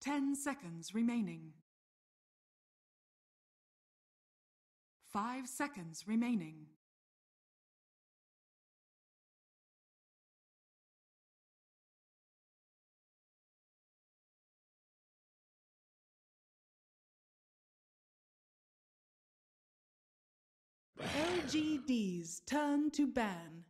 10 seconds remaining. 5 seconds remaining. LGD's turn to ban.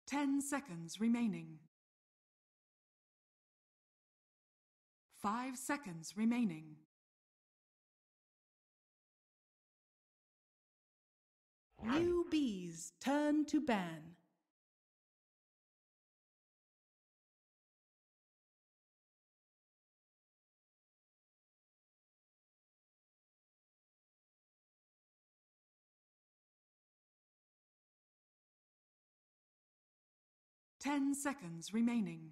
Ten seconds remaining. 5 seconds remaining. NewBee's turn to ban. Ten seconds remaining.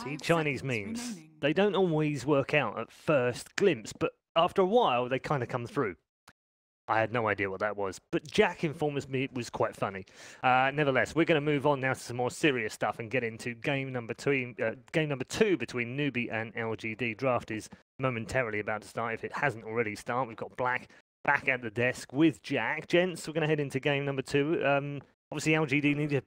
See, Chinese memes, they don't always work out at first glimpse, but after a while, they kind of come through. I had no idea what that was, but Jack informs me it was quite funny. Nevertheless, we're going to move on now to some more serious stuff and get into game number two between Newbee and LGD. Draft is momentarily about to start, if it hasn't already started. We've got Black back at the desk with Jack. Gents, we're going to head into game number two. Obviously, LGD need to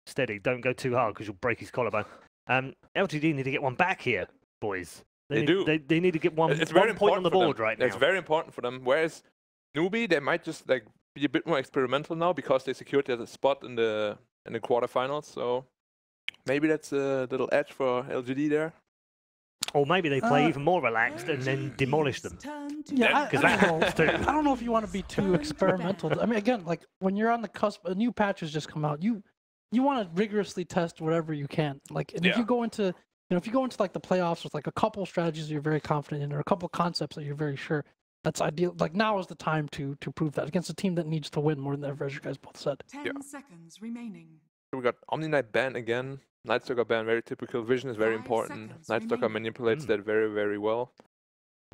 steady. Don't go too hard because you'll break his collarbone. LGD need to get one back here, boys. They do. They need to get one point on the board right now. It's very important for them. Whereas Newbee, they might just like be a bit more experimental now because they secured their spot in the quarterfinals. So maybe that's a little edge for LGD there. Or maybe they play even more relaxed and then demolish them. Yeah, I don't know if you want to be too experimental. I mean, again, like when you're on the cusp, a new patch has just come out. You want to rigorously test whatever you can. Like, and if you go into, if you go into like the playoffs with like a couple strategies you're very confident in, or a couple concepts that you're very sure, that's ideal. Like now is the time to prove that against a team that needs to win more than ever, as you guys both said. 10 seconds remaining. We got Omni Knight ban again. Night Stalker ban, very typical. Vision is very important. Night Stalker manipulates that very, very well.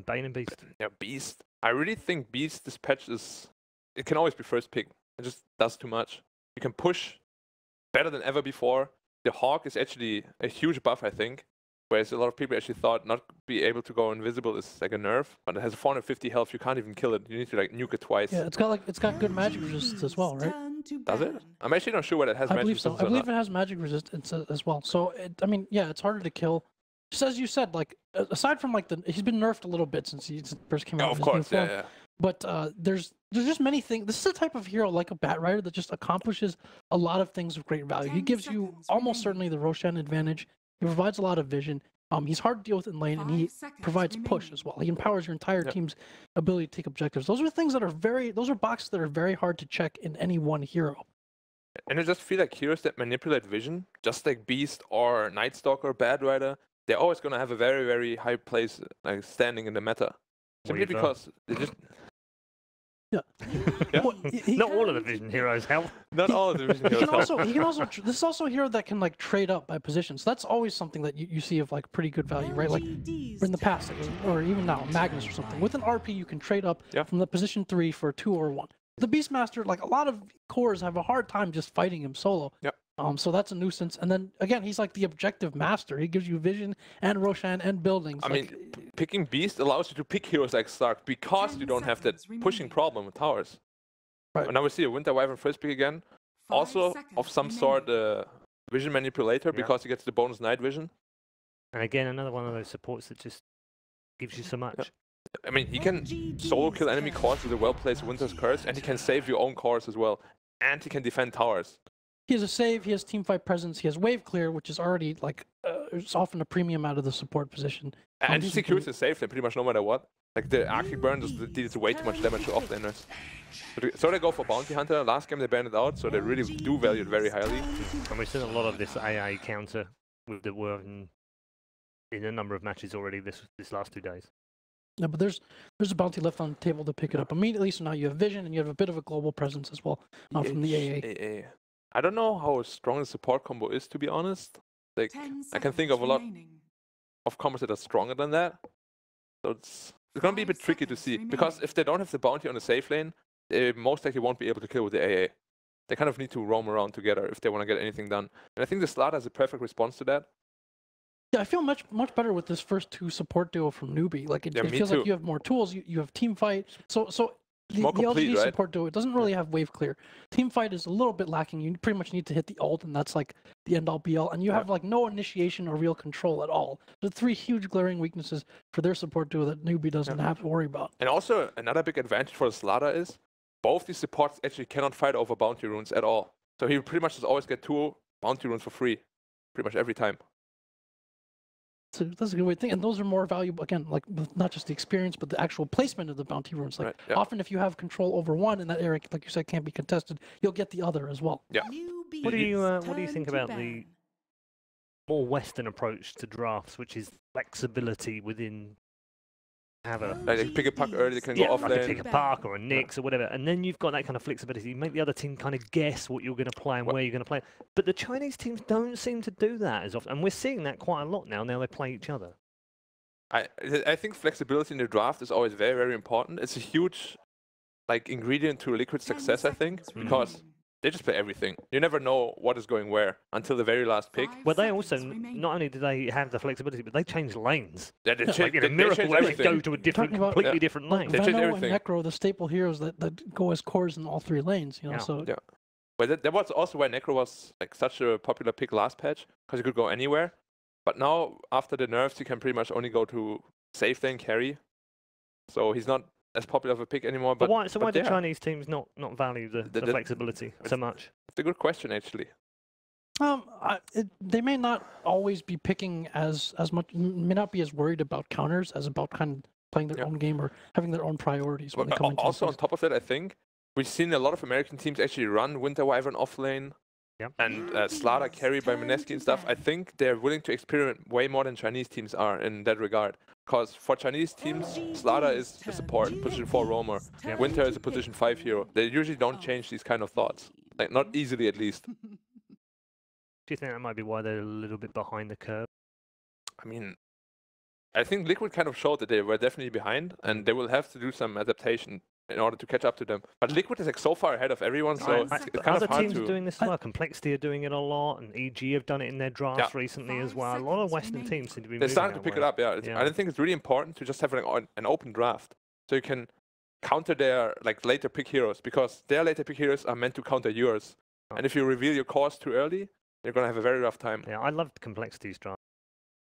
Bane and Beast. Yeah, Beast. I really think Beast, this patch it can always be first pick. It just does too much. You can push better than ever before. The Hawk is actually a huge buff, I think. Whereas a lot of people actually thought not be able to go invisible is like a nerf, but it has 450 health. You can't even kill it. You need to like nuke it twice. Yeah, it's got good magic resistance as well, right? Does it? I'm actually not sure whether it has magic resistance. I believe it has magic resistance as well. So I mean, yeah, it's harder to kill. Just as you said, like aside from like he's been nerfed a little bit since he first came out. Of course, yeah. But there's just many things. This is a type of hero like a Bat Rider that just accomplishes a lot of things of great value. He gives you almost certainly the Roshan advantage. He provides a lot of vision. He's hard to deal with in lane, and he provides push as well. He empowers your entire team's ability to take objectives. Those are things that are those are boxes that are very hard to check in any one hero. And I just feel like heroes that manipulate vision, just like Beast or Night Stalker, Bad Rider, they're always going to have a very, very high place, like standing in the meta. Simply because they just... Well, not all of the vision heroes help. Not all of the vision heroes help. He can also this is also a hero that can like trade up by position. So that's always something that you see of like pretty good value, right? Like in the past, or even now, Magnus or something. With an RP, you can trade up from the position 3 for 2 or 1. The Beastmaster, like a lot of cores have a hard time just fighting him solo. So that's a nuisance. And then again, he's like the objective master. He gives you vision and Roshan and buildings. I mean, picking Beast allows you to pick heroes like Stark because you don't have that pushing problem with towers. Right. And now we see a Winter Wyvern first pick again. Also of some sort vision manipulator because he gets the bonus night vision. And again, another one of those supports that just gives you so much. I mean, he can solo kill enemy cores with a well-placed Winter's Curse, and he can save your own cores as well. And he can defend towers. He has a save, he has teamfight presence, he has wave clear, which is already like it's often a premium out of the support position. And he secures his safe lane pretty much no matter what. Like the Arctic Burn just deals way too much damage to offlaners. So they go for Bounty Hunter. Last game they banned it out, so they really do value it very highly. And we've seen a lot of this AA counter with the Wyvern in a number of matches already this last 2 days. Yeah, but there's a bounty left on the table to pick it up immediately. So now you have vision and you have a bit of a global presence as well from the AA. I don't know how strong the support combo is, to be honest. Like, 10 I can think of a lot remaining. of combos that are stronger than that. So it's going to be a 5 bit tricky to seconds see. Because remaining. if they don't have the bounty on the safe lane, they most likely won't be able to kill with the AA. They kind of need to roam around together if they want to get anything done. And I think the Slaughter is a perfect response to that. Yeah, I feel much better with this first 2 support duo from Newbee. Like it Yeah, me feels too. like you have more tools. You have team fight. So the more complete, LGD right? support duo, it doesn't really have wave clear. Team fight is a little bit lacking. You pretty much need to hit the ult, and that's like the end all be all. And you have like no initiation or real control at all. The 3 huge glaring weaknesses for their support duo that Newbee doesn't have to worry about. And also another big advantage for the Slaughter is both these supports actually cannot fight over bounty runes at all. So he pretty much just always get 2 bounty runes for free, pretty much every time. So that's a good way to think. And those are more valuable, again, like not just the experience, but the actual placement of the bounty runes. Like often if you have control over one in that area, like you said, can't be contested, you'll get the other as well. Yeah. What do you think about the more Western approach to drafts, which is flexibility within like they pick a puck early, they can go off like lane. pick a park or a Nyx or whatever, and then you've got that kind of flexibility. You make the other team kind of guess what you're going to play and where you're going to play. But the Chinese teams don't seem to do that as often, and we're seeing that quite a lot now. Now they play each other. I think flexibility in the draft is always very, very important. It's a huge like ingredient to Liquid's success, I think, because they just play everything. You never know what is going where until the very last pick. Well, they also, not only do they have the flexibility, but they change lanes. Yeah, they Like in a miracle, they go to a completely different lane. They change everything. And Necro, the staple heroes that go as cores in all 3 lanes, you know. So yeah. But that was also why Necro was like such a popular pick last patch, because he could go anywhere. But now, after the nerfs, he can pretty much only go to safe lane carry. So he's not as popular of a pick anymore. But why do Chinese teams not value the flexibility so much? It's a good question, actually. They may not always be picking as much, may not be as worried about counters as about kind of playing their own game or having their own priorities when they come into also, on top of that, I think we've seen a lot of American teams actually run Winter Wyvern off lane. And Slaughter carry by Mineski and stuff. I think they're willing to experiment way more than Chinese teams are in that regard. Because for Chinese teams, Slaughter is the support, position 4 roamer. Winter is a position 5 hero. They usually don't change these kind of thoughts. Like, not easily, at least. Do you think that might be why they're a little bit behind the curve? I mean, I think Liquid kind of showed that they were definitely behind, and they will have to do some adaptation in order to catch up to them. But Liquid is like so far ahead of everyone, so it's kind other of hard teams to... are doing this as well. Complexity are doing it a lot, and EG have done it in their drafts recently as well. A lot of Western teams seem to be They're moving starting to that pick way. it up, yeah. I think it's really important to just have an open draft, so you can counter their like later pick heroes, because their later pick heroes are meant to counter yours. And if you reveal your cores too early, you're gonna have a very rough time. Yeah, I loved Complexity's draft.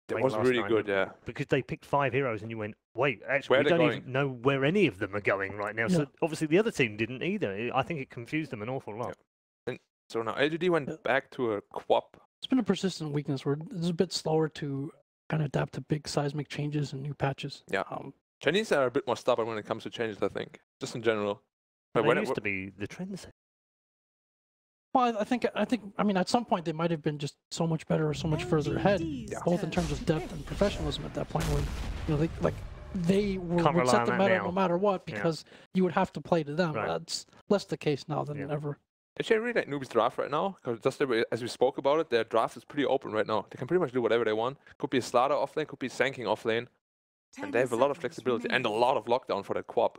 It was really good, yeah. Because they picked 5 heroes and you went, wait, actually, we don't even know where any of them are going right now. So obviously the other team didn't either. I think it confused them an awful lot. And so now LGD went back to a quap. It's been a persistent weakness where it's a bit slower to kind of adapt to big seismic changes and new patches. Yeah. Chinese are a bit more stubborn when it comes to changes, I think, just in general. But they used to be the trends. Well, I mean, at some point they might have been just so much better or so much further ahead, both in terms of depth and professionalism at that point when, you know, they would set the meta no matter what because you would have to play to them. Right. That's less the case now than ever. Actually, I really like Newbee's draft right now, because just as we spoke about it, their draft is pretty open right now. They can pretty much do whatever they want. Could be a Slaughter off lane, could be Sanking off lane. And they have a lot of flexibility and a lot of lockdown for that quap.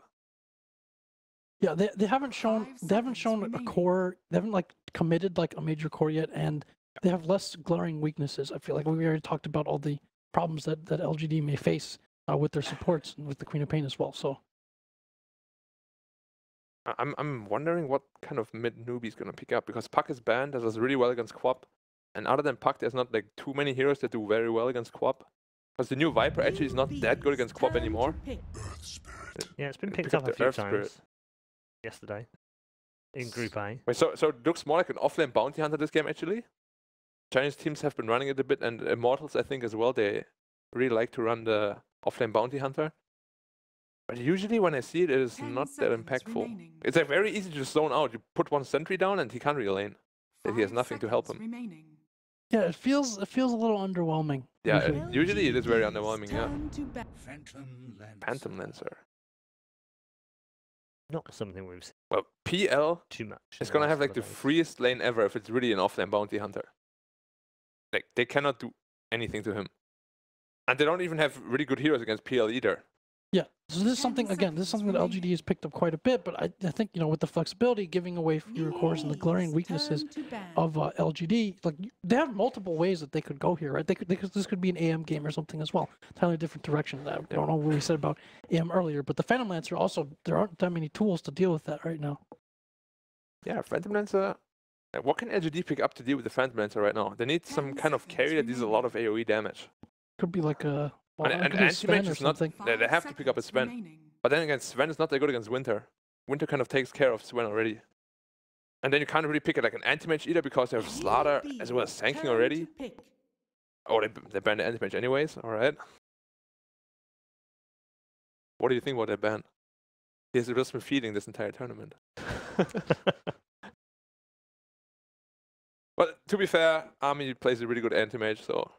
Yeah, they haven't shown a core. They haven't like committed like a major core yet, and they have less glaring weaknesses. I feel like we already talked about all the problems that LGD may face with their supports and with the Queen of Pain as well. So I'm wondering what kind of mid Newbee is gonna pick up, because Puck is banned, that does really well against quap, and other than Puck, there's not like too many heroes that do very well against quap. Because the new Viper actually is not that good against quap anymore. Yeah, it's been picked up a few times. Yesterday in Group A. Wait, so it looks more like an offlane bounty hunter this game actually. Chinese teams have been running it a bit, and Immortals I think as well. They really like to run the offlane bounty hunter. But usually when I see it, it is not that impactful. It's like very easy to just zone out. You put one sentry down and he can't relane. He has nothing to help him. Yeah, it feels a little underwhelming. Yeah, usually it is very underwhelming. Yeah. Phantom Lancer. Not something we've seen. Well, PL too much. It's gonna have like the freest lane ever if it's really an offlane bounty hunter. Like, they cannot do anything to him. And they don't even have really good heroes against PL either. Yeah, so this is something, again, this is something that LGD has picked up quite a bit, but I think, you know, with the flexibility, giving away fewer cores and the glaring weaknesses of LGD, like, they have multiple ways that they could go here, right? This could be an AM game or something as well. Entirely different direction. I don't know what we said about AM earlier, but the Phantom Lancer also, there aren't that many tools to deal with that right now. Yeah, Phantom Lancer. What can LGD pick up to deal with the Phantom Lancer right now? They need some kind of carry that deals a lot of AoE damage. Could be like a... Well, and anti-mage is not... They have to pick up a Sven. But then again, Sven is not that good against Winter. Winter kind of takes care of Sven already. And then you can't really pick it like an anti-mage either because they have Slaughter as well as Sanking already. Oh, they banned the anti-mage anyways. Alright. What do you think about that ban? He has just been feeding this entire tournament. But to be fair, Army plays a really good anti-mage, so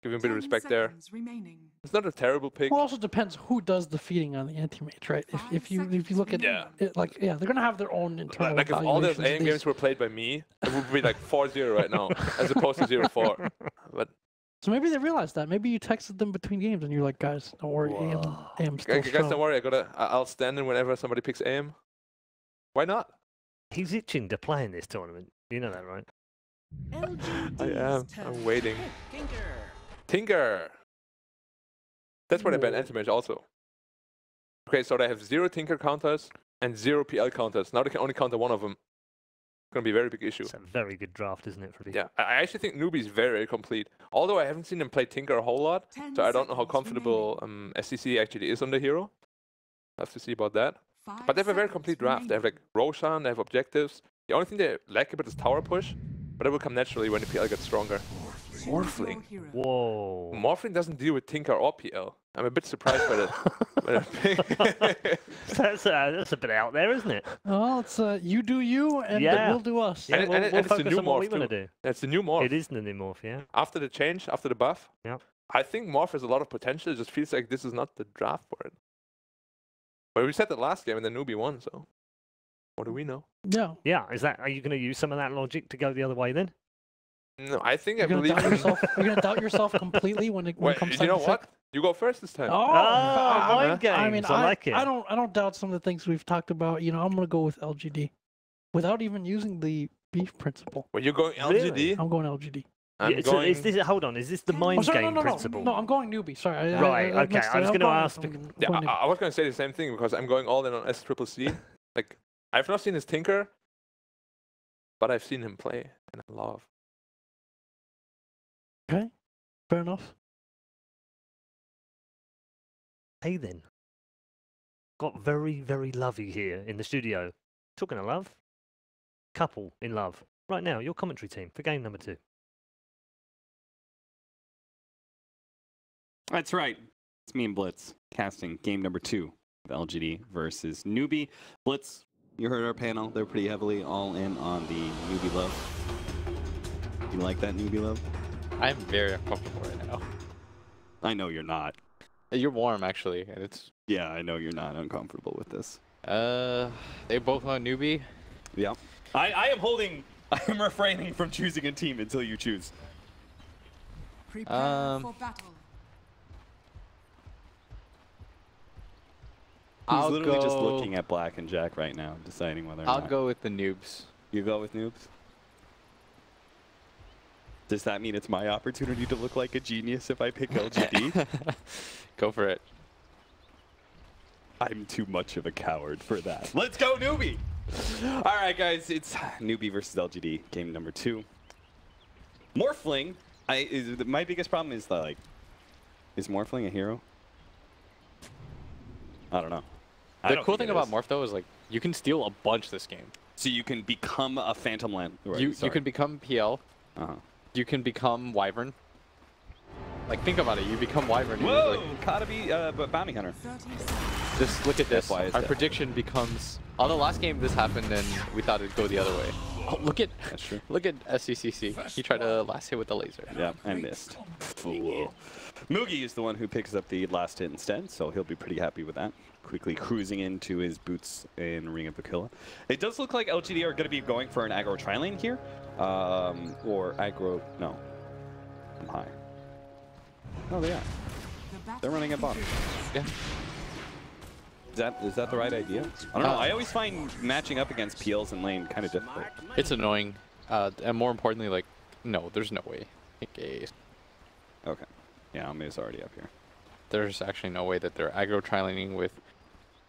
give him a bit of respect there. It's not a terrible pick. Well, it also depends who does the feeding on the anti-mage, right? If you look at it, like, yeah, they're gonna have their own internal like if all those AM games were played by me, it would be like 4-0 right now, as opposed to 0-4. But so maybe they realized that. Maybe you texted them between games and you're like, guys, don't worry, AM's still guys, don't worry. I'll stand in whenever somebody picks AM. Why not? He's itching to play in this tournament. You know that, right? I am. I'm waiting. Tinker. That's why they banned anti-mage also. Okay, so they have 0 Tinker counters and 0 PL counters. Now they can only counter one of them. It's going to be a very big issue. It's a very good draft, isn't it, for these? Yeah, I actually think Newbee is very, very complete. Although I haven't seen him play Tinker a whole lot, so I don't know how comfortable SCC actually is on the hero. I have to see about that. But they have a very complete draft. They have like Roshan, they have objectives. The only thing they lack a bit is tower push, but it will come naturally when the PL gets stronger. Morphling. Whoa. Morphling doesn't deal with Tinker or PL. I'm a bit surprised by that. That's a bit out there, isn't it? Well, it's you do you, and we'll do us. Yeah, and we'll it's the new on what we morph want to do. It's the new morph. It is the new morph, yeah. After the change, after the buff, I think morph has a lot of potential. It just feels like this is not the draft for it. But we said that last game and the Newbee won, so what do we know? Yeah. Yeah, are you going to use some of that logic to go the other way then? No, I think you're I believe... You're going to doubt yourself completely when it comes to... You know what? You go first this time. Mind games. I mean, I like it. I don't doubt some of the things we've talked about. You know, I'm going to go with LGD. Without even using the beef principle. Well, you're going LGD? Really? I'm going LGD. Hold on, is this the mind game principle? No, I'm going Newbee. Sorry. Right, okay. I was going to ask. Yeah, I was going to say the same thing because I'm going all in on SCCC. Like, I've not seen his Tinker, but I've seen him play, and I love. Okay, fair enough. Hey then. Got very, very lovey here in the studio. Talking of love. Couple in love. Right now, your commentary team for game number 2. That's right. It's me and Blitz casting game number 2 of LGD versus Newbee. Blitz, you heard our panel. They're pretty heavily all in on the Newbee love. You like that Newbee love? I'm very uncomfortable right now. I know you're not. You're warm, actually. And it's... Yeah, I know you're not uncomfortable with this. They both want Newbee? Yeah. I am refraining from choosing a team until you choose. Prepare for battle. He's literally just looking at Black and Jack right now, deciding whether or not. I'll go with the noobs. You go with noobs? Does that mean it's my opportunity to look like a genius if I pick LGD? Go for it. I'm too much of a coward for that. Let's go, Newbee! All right, guys, it's Newbee versus LGD, game number 2. Morphling, my biggest problem is that, like, is Morphling a hero? I don't know. The cool thing about Morph, though, is, like, you can steal a bunch this game. So you can become a Phantom Land. Right, you can become PL. You can become Wyvern. Like, think about it. You become Wyvern. Whoa! Gotta be Bounty Hunter. Just look at this. Our prediction becomes... Although last game this happened and we thought it'd go the other way. Oh, look at... That's true. Look at SCCC. He tried to last hit with the laser. Yeah, I missed. Fool. Mugi is the one who picks up the last hit instead, so he'll be pretty happy with that. Quickly cruising into his boots in Ring of Aquila. It does look like LGD are going to be going for an aggro tri-lane here. Or aggro... No. I'm high. Oh, they are. They're running at bottom. Yeah. Is that the right idea? I don't know. I always find matching up against PLs in lane kind of difficult. It's annoying. And more importantly, like, no, there's no way. Okay. Okay. Yeah, Ame's already up here. There's actually no way that they're aggro tri-laning with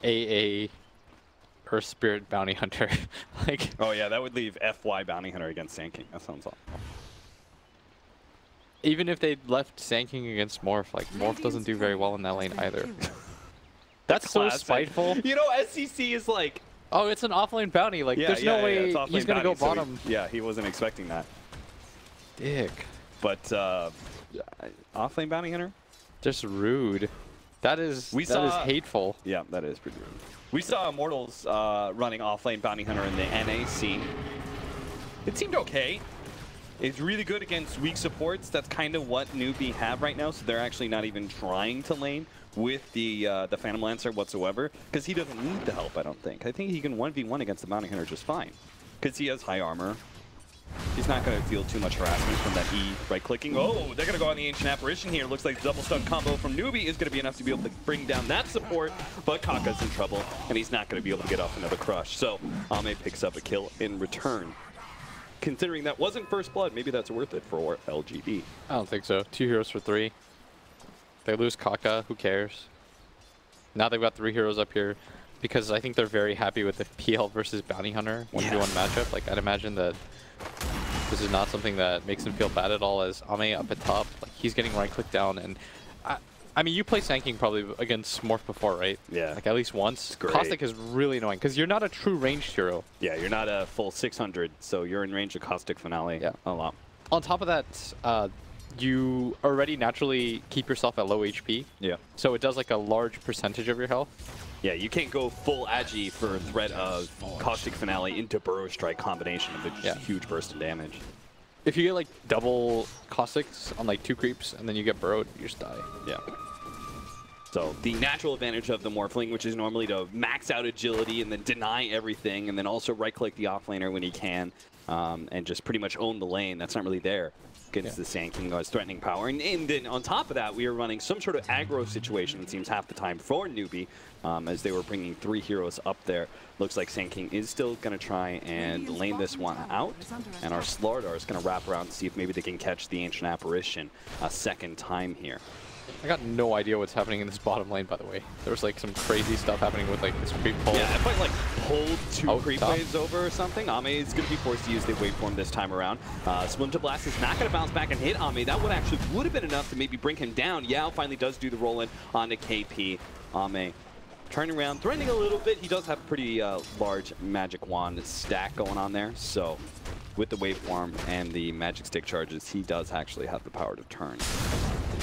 AA Earth Spirit Bounty Hunter. Like. Oh yeah, that would leave FY Bounty Hunter against Sand King. That sounds awful. Even if they left Sand King against Morph, like Morph doesn't do very well in that lane either. That's so spiteful. You know, SCC is like, oh, it's an offlane bounty. Like, there's no way he's gonna go bottom. So he wasn't expecting that. Dick. But offlane bounty hunter, just rude. That is hateful. Yeah, that is pretty rude. We saw Immortals running offlane bounty hunter in the NA scene. It seemed okay. It's really good against weak supports. That's kind of what Newbee have right now. So they're actually not even trying to lane with the Phantom Lancer whatsoever, because he doesn't need the help, I don't think. I think he can 1v1 against the Bounty Hunter just fine, because he has high armor. He's not going to feel too much harassment from that E right-clicking. Oh, they're going to go on the Ancient Apparition here. Looks like the double stun combo from Newbee is going to be enough to be able to bring down that support, but Kaka's in trouble, and he's not going to be able to get off another crush. So Ame picks up a kill in return. Considering that wasn't first blood, maybe that's worth it for LGD. I don't think so. 2 heroes for 3. They lose Kaka, who cares? Now they've got 3 heroes up here because I think they're very happy with the PL versus Bounty Hunter 1v1 matchup. Like, I'd imagine that this is not something that makes them feel bad at all, as Ame up at top. Like, he's getting right-click down, and I mean, you play Sand King probably against Morph before, right? Yeah. Like, at least once. Caustic is really annoying because you're not a true ranged hero. Yeah, you're not a full 600, so you're in range of Caustic Finale a lot. On top of that, you already naturally keep yourself at low HP. Yeah. So it does like a large percentage of your health. Yeah, you can't go full Agi for threat of Caustic Finale into Burrow Strike combination of a huge burst of damage. If you get like double Caustics on like 2 creeps and then you get burrowed, you just die. Yeah. So the natural advantage of the Morphling, which is normally to max out agility and then deny everything, and then also right-click the offlaner when he can, and just pretty much own the lane. That's not really there against the Sand King as threatening power. And then on top of that, we are running some sort of aggro situation, it seems, half the time for Newbee, as they were bringing 3 heroes up there. Looks like Sand King is still going to try and lane this one out, and our Slardar is going to wrap around to see if maybe they can catch the Ancient Apparition a second time here. I got no idea what's happening in this bottom lane, by the way. There was like some crazy stuff happening with like this creep pull. Yeah, if I like pulled 2 creep waves over or something, Ame is going to be forced to use the waveform this time around. Swim to Blast is not going to bounce back and hit Ame. That would have been enough to maybe bring him down. Yao finally does do the roll in onto KP. Ame turning around, threatening a little bit. He does have a pretty large magic wand stack going on there. So with the waveform and the magic stick charges, he does actually have the power to turn.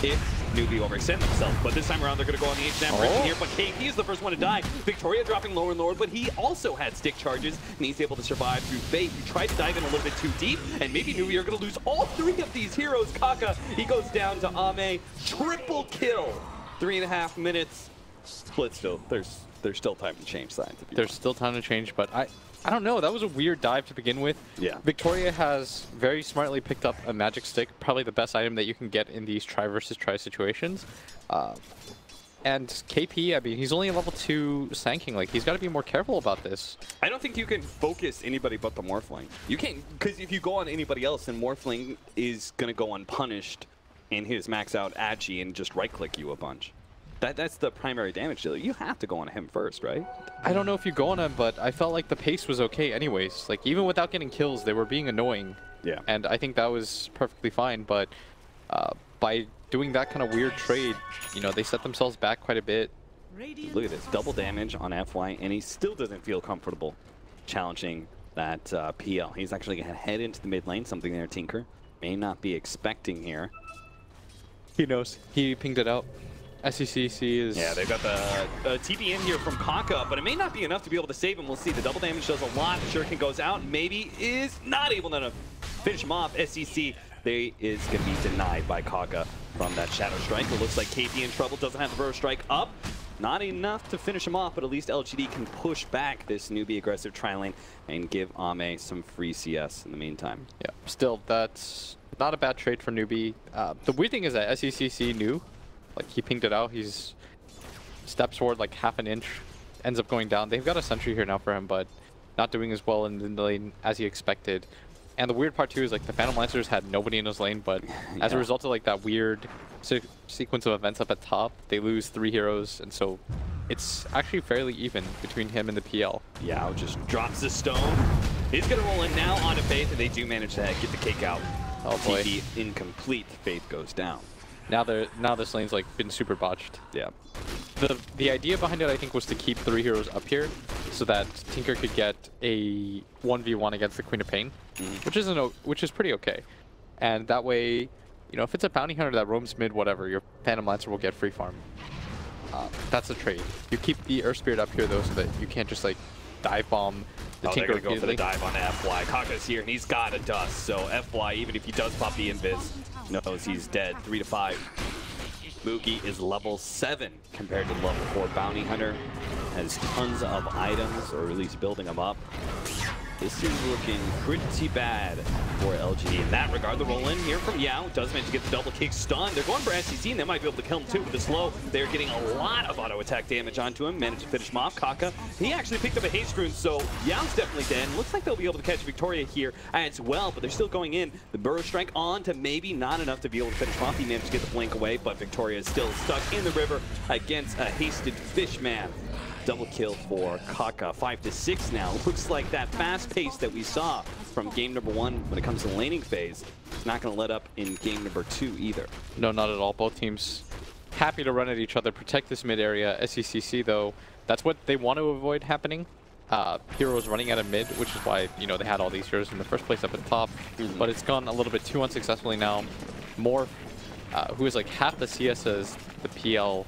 If Newbee overextend themselves, but this time around they're going to go on the Ancient Apparition here, but KP is the first one to die. Victoria dropping lower and lower, but he also had stick charges, and he's able to survive through Fate. He tried to dive in a little bit too deep, and maybe Newbee are going to lose all 3 of these heroes. Kaka, he goes down to Ame. Triple kill. 3.5 minutes. Split still. There's still time to change sides. There's still time to change, but I don't know. That was a weird dive to begin with. Yeah. Victoria has very smartly picked up a magic stick, probably the best item that you can get in these try versus try situations. And KP, I mean, he's only a level 2 Sand King. Like, he's got to be more careful about this. I don't think you can focus anybody but the Morphling. You can't, because if you go on anybody else, then Morphling is going to go unpunished in his max out Agi and just right-click you a bunch. That's the primary damage dealer. You have to go on him first, right? I don't know if you go on him, but I felt like the pace was okay anyways. Like, even without getting kills, they were being annoying. Yeah. And I think that was perfectly fine, but by doing that kind of weird trade, you know, they set themselves back quite a bit. Look at this, double damage on FY, and he still doesn't feel comfortable challenging that PL. He's actually going to head into the mid lane, something there Tinker may not be expecting here. He knows. He pinged it out. SCCC is... Yeah, they've got the TP in here from Kaka, but it may not be enough to be able to save him. We'll see. The double damage does a lot. Shuriken goes out. Maybe is not able to finish him off. SCC, they is going to be denied by Kaka from that Shadow Strike. It looks like KP in trouble. Doesn't have the Burrow Strike up. Not enough to finish him off, but at least LGD can push back this Newbee aggressive tri-lane and give Ame some free CS in the meantime. Yeah, still, that's not a bad trade for Newbee. The weird thing is that SECC knew, like he pinged it out, he's steps forward like half an inch, ends up going down. They've got a sentry here now for him, but not doing as well in the lane as he expected. And the weird part too is like the Phantom Lancers had nobody in his lane, but as a result of like that weird sequence of events up at top, they lose 3 heroes, and so it's actually fairly even between him and the PL. Yao just drops the stone. He's gonna roll in now onto Faith, and they do manage to get the cake out. Oh boy. TP incomplete. Faith goes down. Now this lane's like been super botched. Yeah. The idea behind it, I think, was to keep 3 heroes up here so that Tinker could get a 1v1 against the Queen of Pain, which is pretty okay. And that way, you know, if it's a bounty hunter that roams mid, whatever, your Phantom Lancer will get free farm. That's the trade. You keep the Earth Spirit up here though, so that you can't just like dive bomb the Tinker. They're gonna go for the dive on FY. Kaka's here, and he's got a dust. So FY, even if he does pop the invis, knows he's dead. 3 to 5. Moogie is level 7 compared to level 4 bounty hunter. Has tons of items, or at least building them up. This is looking pretty bad for LGD in that regard. The roll in here from Yao does manage to get the double kick stun. They're going for SCC, and they might be able to kill him too with the slow. They're getting a lot of auto attack damage onto him. Managed to finish him off. Kaka, he actually picked up a haste rune, so Yao's definitely dead. Looks like they'll be able to catch Victoria here as well, but they're still going in. The Burrow Strike on to maybe not enough to be able to finish him off. He managed to get the blink away, but Victoria is still stuck in the river against a hasted Fishman. Double kill for Kaka. 5 to 6 now. Looks like that fast pace that we saw from game number 1 when it comes to the laning phase is not going to let up in game number 2 either. No, not at all. Both teams happy to run at each other, protect this mid area. SECC though, that's what they want to avoid happening. Heroes running out of mid, which is why, you know, they had all these heroes in the first place up at top. But it's gone a little bit too unsuccessfully now. Morph, who is like half the CS as the PL,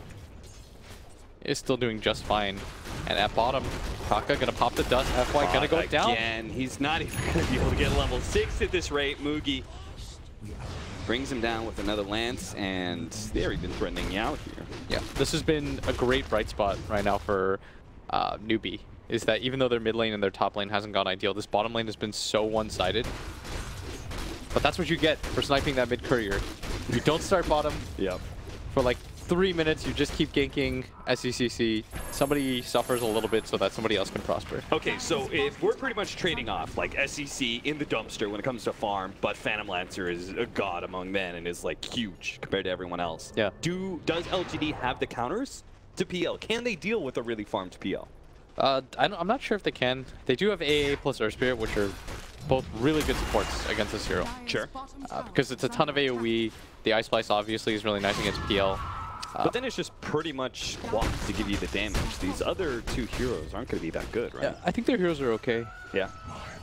is still doing just fine. And at bottom, Kaka gonna pop the dust. FY gonna go down. Again, he's not even gonna be able to get level 6 at this rate. Moogie brings him down with another lance, and they're even threatening Yao here. Yeah, this has been a great bright spot right now for Newbee, is that even though their mid lane and their top lane hasn't gone ideal, this bottom lane has been so one-sided. But that's what you get for sniping that mid courier. You don't start bottom. Yep. For like 3 minutes, you just keep ganking SECC. Somebody suffers a little bit so that somebody else can prosper. Okay, so if we're pretty much trading off, like SEC in the dumpster when it comes to farm, but Phantom Lancer is a god among men and is like huge compared to everyone else. Yeah. Does LGD have the counters to PL? Can they deal with a really farmed PL? I'm not sure if they can. They do have AA plus Earth Spirit, which are both really good supports against this hero. Sure. Because it's a ton of AoE. The Ice Splice obviously is really nice against PL. But then it's just pretty much quad to give you the damage. These other 2 heroes aren't going to be that good, right? Yeah, I think their heroes are okay. Yeah.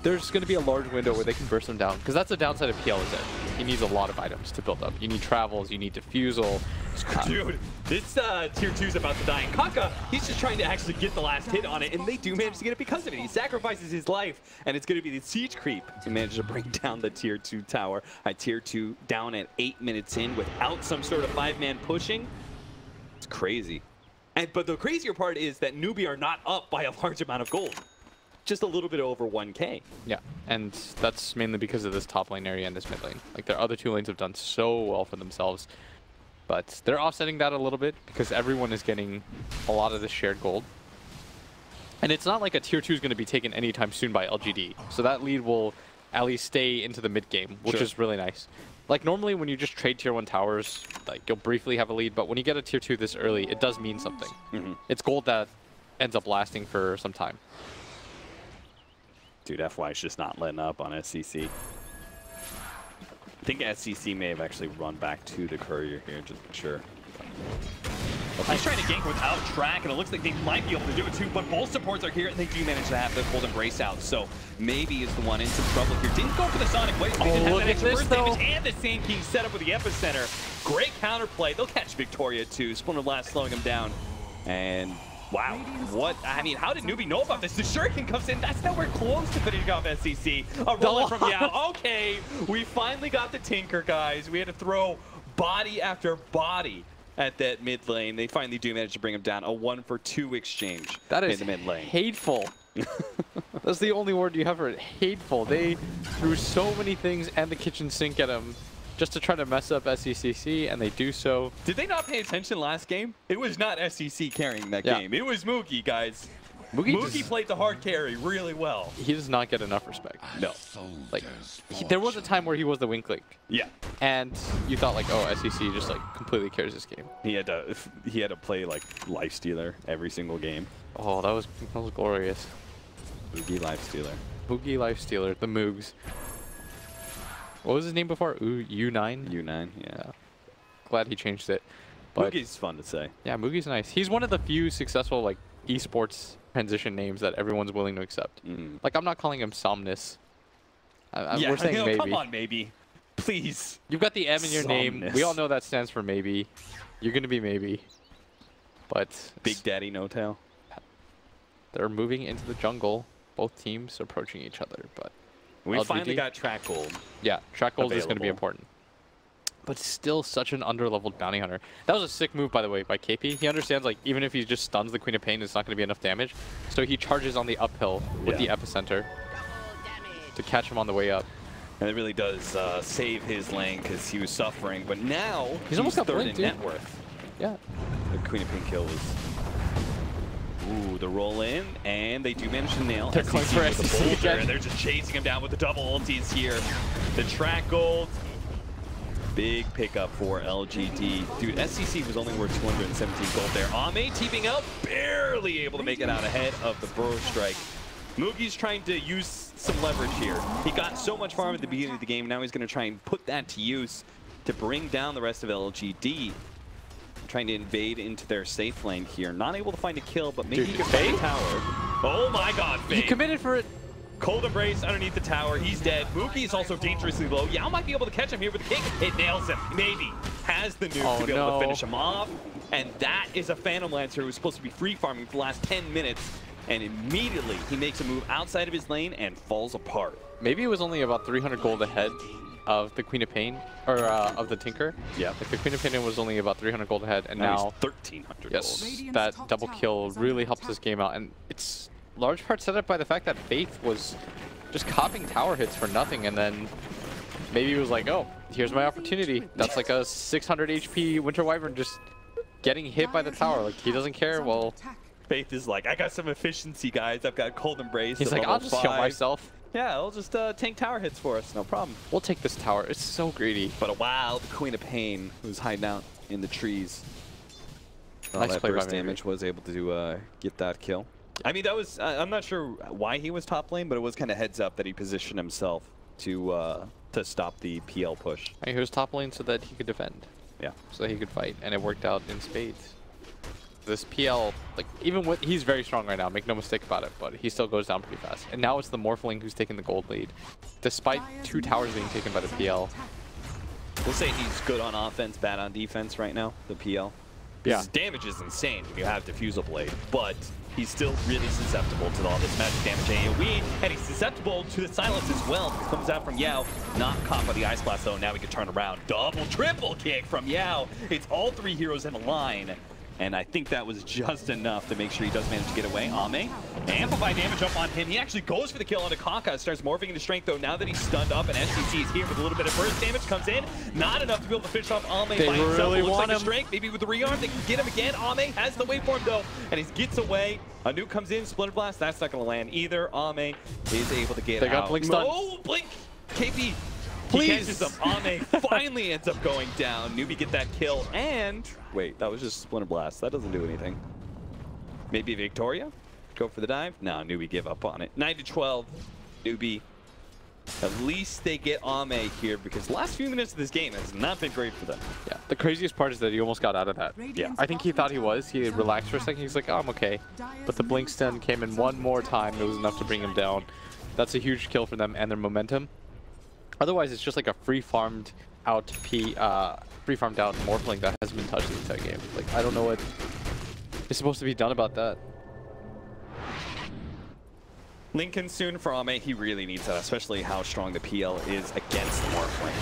There's going to be a large window where they can burst them down, because that's the downside of PL is that he needs a lot of items to build up. You need travels, you need defusal. Dude, this tier 2 is about to die. And Kaka, he's just trying to actually get the last hit on it, and they do manage to get it because of it. He sacrifices his life, and it's going to be the siege creep to manage to bring down the tier 2 tower. Tier 2 down at 8 minutes in without some sort of 5-man pushing. It's crazy. But the crazier part is that Newbee are not up by a large amount of gold. Just a little bit over 1K. Yeah, and that's mainly because of this top lane area and this mid lane. Like, their other 2 lanes have done so well for themselves. But they're offsetting that a little bit because everyone is getting a lot of this shared gold. And it's not like a tier 2 is going to be taken anytime soon by LGD. So that lead will at least stay into the mid game, which is really nice. Like, normally when you just trade tier 1 towers, like, you'll briefly have a lead, but when you get a tier 2 this early, it does mean something. It's gold that ends up lasting for some time. Dude, FY is just not letting up on SCC. I think SCC may have actually run back to the courier here, just to be sure. He's trying to gank without track, and it looks like they might be able to do it too, but both supports are here, and they do manage to have the Golden Brace out, so maybe is the one in some trouble here. Didn't go for the Sonic Wave, but he didn't have that extra burst damage, and the Sand King set up with the Epicenter. Great counterplay. They'll catch Victoria too. Splinter Blast slowing him down, and wow, what? I mean, how did Newbee know about this? The Shuriken comes in. That's nowhere close to finishing off SCC. A roller from Yao. Okay, we finally got the Tinker, guys. We had to throw body after body at that mid lane. They finally do manage to bring him down. A 1-for-2 exchange That is in the mid lane. hateful. That's the only word you have for it. Hateful. They threw so many things and the kitchen sink at him just to try to mess up SECC, and they do so. Did they not pay attention last game? It was not SEC carrying that game. It was Moogie, guys. Moogie played the hard carry really well. He does not get enough respect. No. Like, there was a time where he was the wink link. Yeah. And you thought like, oh, SEC just like completely carries this game. He had to play like Lifestealer every single game. Oh, that was glorious. Moogie Lifestealer. Moogie Lifestealer, the Moogs. What was his name before? U9? U9, yeah. Glad he changed it. But Moogie's fun to say. yeah, Moogie's nice. He's one of the few successful like esports transition names that everyone's willing to accept. Like, I'm not calling him Somnus. Yeah, we're saying maybe. Come on, maybe. Please. You've got the M in your name. Somnus. We all know that stands for maybe. You're going to be maybe. But Big Daddy No Tail. they're moving into the jungle. Both teams approaching each other, but We LGD? finally got track gold. Yeah, track gold is going to be available. important. But still such an underleveled bounty hunter. That was a sick move, by the way, by KP. He understands, like, even if he just stuns the Queen of Pain, it's not going to be enough damage. So he charges on the uphill with the epicenter to catch him on the way up. And it really does save his lane because he was suffering. But now He's almost got third blink, in dude. net worth. Yeah. The Queen of Pain kill was... Ooh, the roll in, and they do manage to nail They're going for with the SEC boulder, again. and they're just chasing him down with the double ultis here. The track gold. Big pickup for LGD. Dude, SCC was only worth 217 gold there. Ame teaming up, barely able to make it out ahead of the Burrow Strike. Moogie's trying to use some leverage here. He got so much farm at the beginning of the game, now he's going to try and put that to use to bring down the rest of LGD. Trying to invade into their safe lane here. Not able to find a kill, but maybe he can find a tower. Oh my god, He committed for it. Cold Embrace underneath the tower. He's dead. Mookie is also dangerously low. Yao might be able to catch him here with the kick. It nails him. Maybe. Has the nuke to be able to finish him off. And that is a Phantom Lancer who was supposed to be free farming for the last 10 minutes. And immediately he makes a move outside of his lane and falls apart. Maybe it was only about 300 gold ahead of the Queen of Pain, or of the Tinker. Yeah. Like the Queen of Pain was only about 300 gold ahead, and now he's 1,300 yes, gold. that double kill really helps this game out, and it's large part set up by the fact that Faith was just copying tower hits for nothing, and then maybe he was like, oh, here's my opportunity. That's like a 600 HP Winter Wyvern just getting hit by the tower. Like, he doesn't care. Well, Faith is like, I got some efficiency, guys. I've got Cold Embrace. he's like, I'll just kill myself. Yeah, I'll just tank tower hits for us. No problem. We'll take this tower. It's so greedy. But wow, the Queen of Pain who's hiding out in the trees. Nice That play by burst Newbee. damage was able to get that kill. I mean, that was, I'm not sure why he was top lane, but it was kind of heads up that he positioned himself to stop the PL push. And he was top lane so that he could defend. Yeah. So that he could fight, and it worked out in spades. This PL, like, even with, he's very strong right now, make no mistake about it, but he still goes down pretty fast. And now it's the Morphling who's taking the gold lead, despite 2 towers being taken by the PL. We'll say he's good on offense, bad on defense right now, the PL. Yeah. His damage is insane when you have Diffusal Blade, but he's still really susceptible to all this magic damage AoE, and he's susceptible to the silence as well. It comes out from Yao, not caught by the Ice Blast though, now we can turn around. Double, triple kick from Yao. It's all 3 heroes in a line. And I think that was just enough to make sure he does manage to get away. Ame, amplify damage up on him. He actually goes for the kill onto Kaka. Starts morphing into strength though. Now that he's stunned up and SCC is here with a little bit of burst damage. Comes in. Not enough to be able to finish off Ame by himself. Really Looks want like him. a strength. Maybe with the rearm they can get him again. Ame has the waveform though. And he gets away. A nuke comes in. Splinter Blast. That's not going to land either. Ame is able to get out. They got Blink stun. Oh, Blink! KP! Please. He catches him. Ame finally ends up going down. Newbee get that kill, and wait, that was just Splinter Blast. That doesn't do anything. Maybe Victoria? Go for the dive? No, Newbee give up on it. 9-12, Newbee. At least they get Ame here because the last few minutes of this game has not been great for them. Yeah, the craziest part is that he almost got out of that. Yeah. I think he thought he was. He had relaxed for a second. He's like, oh, I'm okay. But the Blink stun came in one more time. It was enough to bring him down. That's a huge kill for them and their momentum. Otherwise, it's just like a free farmed out Morphling that hasn't been touched the entire game. Like, I don't know what is supposed to be done about that. Lincoln soon for Ame. He really needs that, especially how strong the PL is against the Morphling.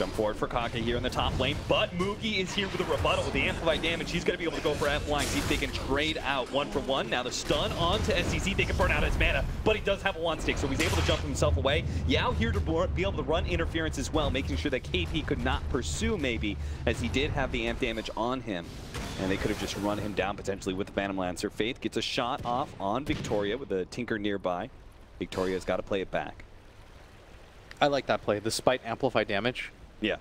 Jump forward for Kaka here in the top lane, but Moogie is here with a rebuttal with the amplified damage. He's going to be able to go for F-line, see if they can trade out 1-for-1. Now the stun onto SCC, they can burn out his mana, but he does have a one stick, so he's able to jump himself away. Yao here to be able to run interference as well, making sure that KP could not pursue maybe, as he did have the amp damage on him. And they could have just run him down potentially with the Phantom Lancer. Faith gets a shot off on Victoria with a Tinker nearby. Victoria's got to play it back. I like that play, despite amplified damage. Yeah.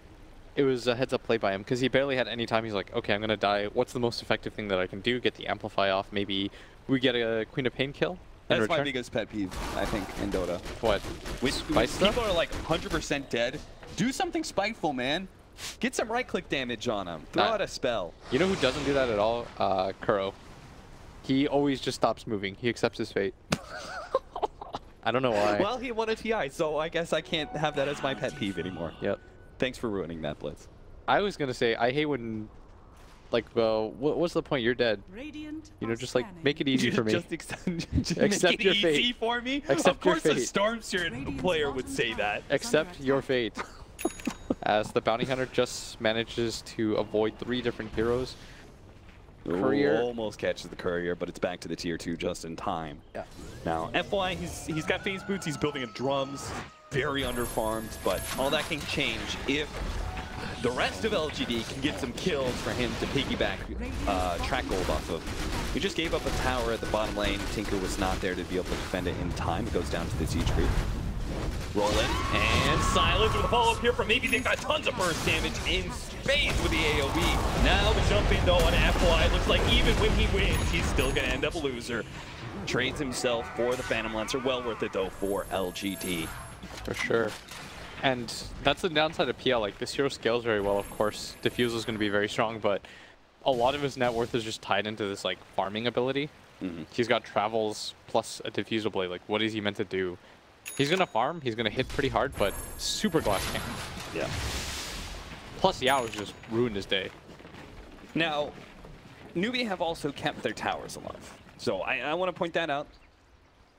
It was a heads-up play by him, because he barely had any time. He's like, okay, I'm going to die. What's the most effective thing that I can do? Get the Amplify off. Maybe we get a Queen of Pain kill in That's return. my biggest pet peeve, I think, in Dota. What? When Spice people stuff? are like 100% dead, do something spiteful, man. Get some right-click damage on them. Throw out a spell. You know who doesn't do that at all? Kuro. He always just stops moving. He accepts his fate. I don't know why. Well, he won a TI, so I guess I can't have that as my pet peeve anymore. Yep. Thanks for ruining that, Blitz. I was going to say, I hate when, like, what's the point? You're dead. Radiant You know, just like, make it easy for me. Just Accept make it your easy fate. for me? Accept of course your a fate. Storm Spirit player would say that. Accept your fate. As the Bounty Hunter just manages to avoid 3 different heroes. Courier. Ooh, almost catches the Courier, but it's back to the tier 2 just in time. Yeah. Now, FY, he's got phase boots, he's building in drums, very underfarmed, but all that can change if the rest of LGD can get some kills for him to piggyback track gold off of. He just gave up a tower at the bottom lane. Tinker was not there to be able to defend it in time. It goes down to the siege creep. Roll in, and Silence with a follow-up here from maybe they've got tons of burst damage in spades with the AoE. Now the jump in though on FY. Looks like even when he wins, he's still gonna end up a loser. Trades himself for the Phantom Lancer. Well worth it though for LGD. For sure. And that's the downside of PL. Like, this hero scales very well, of course. Diffusal is going to be very strong, but a lot of his net worth is just tied into this, like, farming ability. He's got travels plus a diffusal blade. Like, what is he meant to do? He's going to farm. He's going to hit pretty hard, but super glass cannon. Yeah. Plus, Yao has just ruined his day. Now, Newbee have also kept their towers alive. So I want to point that out.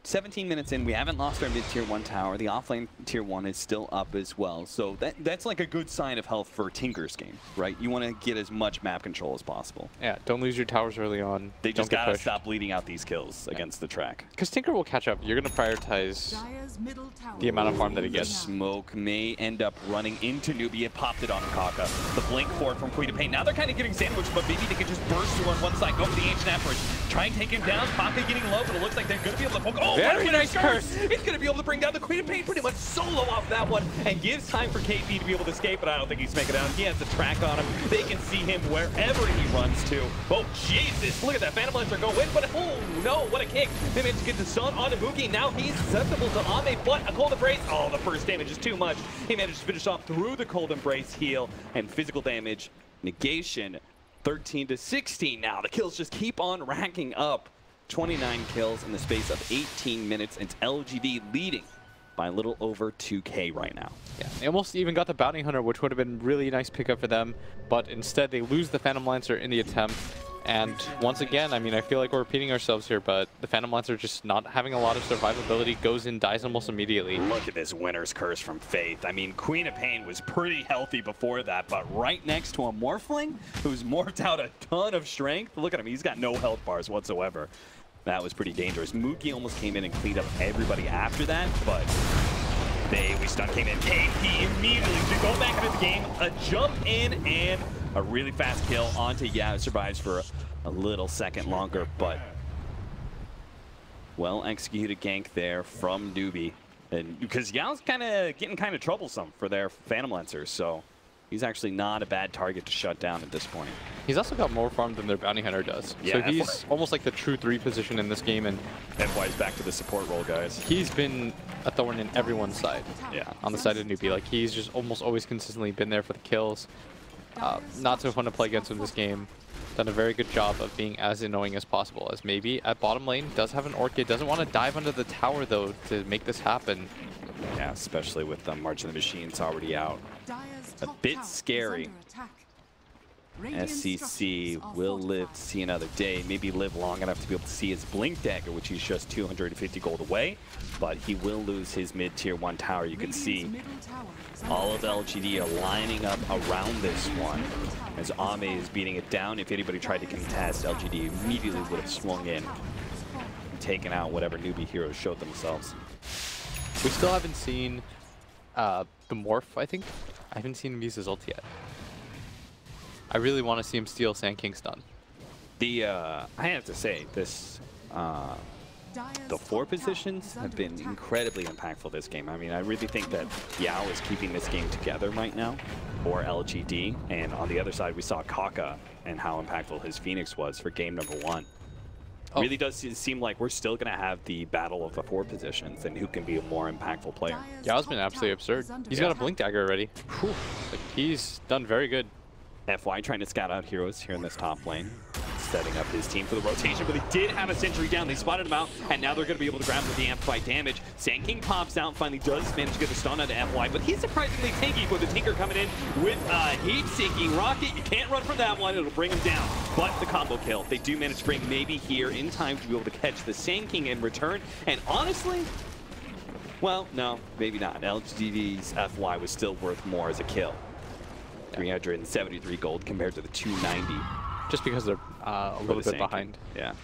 17 minutes in, we haven't lost our mid-tier 1 tower. The offlane tier 1 is still up as well. So that's like a good sign of health for Tinker's game, right? You want to get as much map control as possible. Yeah, don't lose your towers early on. They just Don't get gotta pushed. stop bleeding out these kills against the track. Because Tinker will catch up. You're going to prioritize the amount of farm that he gets. Smoke may end up running into Newbee. It popped it on Kaka. The blink forward from Queen of Pain. Now they're kind of getting sandwiched, but maybe they can just burst through on one side, go for the Ancient Average. Try and take him down. Kaka getting low, but it looks like they're going to be able to poke. Oh, very nice curse. He's going to be able to bring down the Queen of Pain pretty much solo off that one and gives time for KP to be able to escape, but I don't think he's making it out. He has the track on him. They can see him wherever he runs to. Oh, Jesus. Look at that. Phantom Lancer go in, but oh, no. What a kick. They managed to get the stun on Moogie. Now he's susceptible to Ame, but a Cold Embrace. Oh, the first damage is too much. He managed to finish off through the Cold Embrace heal and physical damage. Negation, 13 to 16 now. The kills just keep on racking up. 29 kills in the space of 18 minutes. It's LGD leading by a little over 2K right now. Yeah, they almost even got the Bounty Hunter, which would have been really nice pickup for them, but instead they lose the Phantom Lancer in the attempt. And once again, I mean, I feel like we're repeating ourselves here, but the Phantom Lancer just not having a lot of survivability, goes in, dies almost immediately. Look at this Winter's Curse from Faith. I mean, Queen of Pain was pretty healthy before that, but right next to a Morphling who's morphed out a ton of strength. Look at him, he's got no health bars whatsoever. That was pretty dangerous. Moogie almost came in and cleaned up everybody after that, but we stun came in. KP immediately to go back into the game, a jump in, and a really fast kill onto Yao. Survives for a little second longer, but well executed gank there from Newbee. And because Yao's getting kind of troublesome for their Phantom Lancers, so he's actually not a bad target to shut down at this point. He's also got more farm than their Bounty Hunter does. Yeah, so he's almost like the true 3 position in this game, and FY's back to the support role, guys. he's been a thorn in everyone's side. Yeah. On the side of Newbee. Like, he's just almost always consistently been there for the kills. Not so fun to play against him this game. Done a very good job of being as annoying as possible. As maybe at bottom lane, does have an Orchid, doesn't want to dive under the tower though to make this happen. Yeah, especially with the March of the Machines already out. A bit scary. SCC will live to see another day, maybe live long enough to be able to see his Blink Dagger, which he's just 250 gold away, but he will lose his mid-tier 1 tower. You can see all of LGD are lining up around this one as Ame is beating it down. If anybody tried to contest, LGD immediately would have swung in and taken out whatever newbie heroes showed themselves. We still haven't seen the Morph, I think. I haven't seen him use his ult yet. I really want to see him steal Sand King's stun. I have to say, this the 4 positions have been incredibly impactful this game. I mean, I really think that Yao is keeping this game together right now for LGD. And on the other side, we saw Kaka and how impactful his Phoenix was for game number 1. Oh. Really does seem like we're still going to have the battle of the 4 positions and who can be a more impactful player. Yao's been absolutely absurd. He's got a Blink Dagger already. Whew. Like, he's done very good. FY trying to scout out heroes here in this top lane, setting up his team for the rotation, but he did have a sentry down. They spotted him out, and now they're going to be able to grab him with the amplified damage. Sand King pops out, finally does manage to get the stun onto FY, but he's surprisingly tanky with the Tinker coming in with a heat-seeking rocket. You can't run from that one, it'll bring him down. But the combo kill, they do manage to bring maybe here in time to be able to catch the Sand King in return, and honestly, well, no, maybe not. LGD's FY was still worth more as a kill. 373 gold compared to the 290. Just because they're a little bit behind. Yeah.